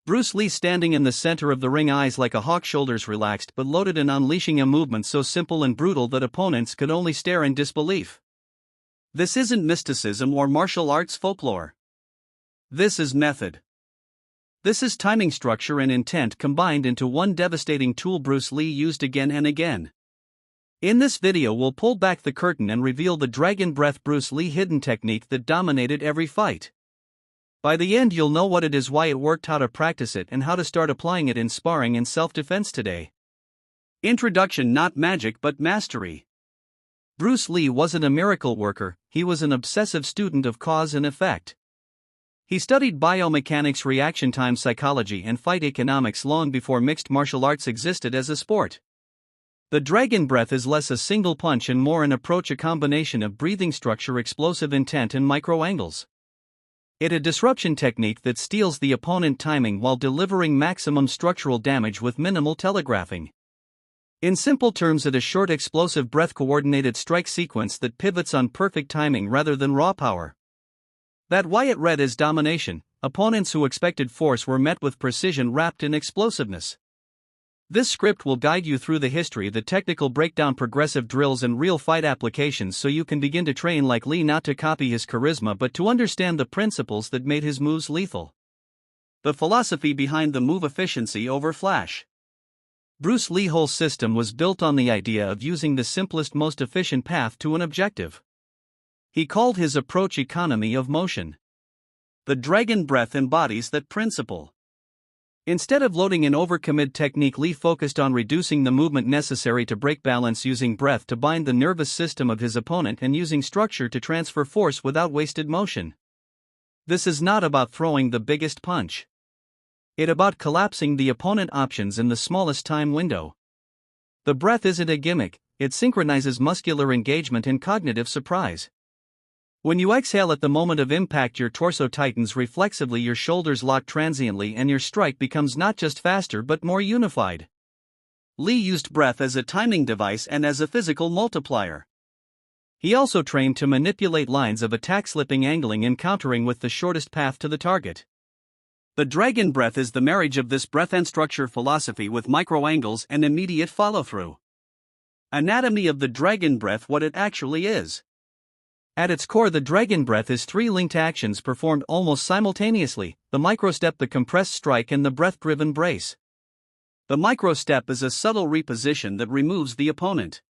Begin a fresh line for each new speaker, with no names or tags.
Bruce Lee standing in the center of the ring, eyes like a hawk, shoulders relaxed but loaded, and unleashing a movement so simple and brutal that opponents could only stare in disbelief. This isn't mysticism or martial arts folklore. This is method. This is timing, structure, and intent combined into one devastating tool Bruce Lee used again and again. In this video we'll pull back the curtain and reveal the dragon breath Bruce Lee hidden technique that dominated every fight. By the end you'll know what it is, why it worked, how to practice it, and how to start applying it in sparring and self-defense today. Introduction: not magic but mastery. Bruce Lee wasn't a miracle worker, he was an obsessive student of cause and effect. He studied biomechanics, reaction time psychology, and fight economics long before mixed martial arts existed as a sport. The dragon breath is less a single punch and more an approach, a combination of breathing structure, explosive intent, and micro angles. It's a disruption technique that steals the opponent timing while delivering maximum structural damage with minimal telegraphing. In simple terms, it's a short, explosive, breath coordinated strike sequence that pivots on perfect timing rather than raw power. That's why it read as domination. Opponents who expected force were met with precision wrapped in explosiveness. This script will guide you through the history, the technical breakdown, progressive drills, and real fight applications so you can begin to train like Lee, not to copy his charisma but to understand the principles that made his moves lethal. The philosophy behind the move: efficiency over flash. Bruce Lee's whole system was built on the idea of using the simplest, most efficient path to an objective. He called his approach economy of motion. The dragon breath embodies that principle. Instead of loading an overcommit technique, Lee focused on reducing the movement necessary to break balance, using breath to bind the nervous system of his opponent and using structure to transfer force without wasted motion. This is not about throwing the biggest punch. It's about collapsing the opponent options in the smallest time window. The breath isn't a gimmick, it synchronizes muscular engagement and cognitive surprise. When you exhale at the moment of impact, your torso tightens reflexively, your shoulders lock transiently, and your strike becomes not just faster but more unified. Lee used breath as a timing device and as a physical multiplier. He also trained to manipulate lines of attack, slipping, angling, and countering with the shortest path to the target. The dragon breath is the marriage of this breath and structure philosophy with micro angles and immediate follow-through. Anatomy of the dragon breath: what it actually is. At its core, the dragon breath is three linked actions performed almost simultaneously: the micro-step, the compressed strike, and the breath-driven brace. The micro-step is a subtle reposition that removes the opponent.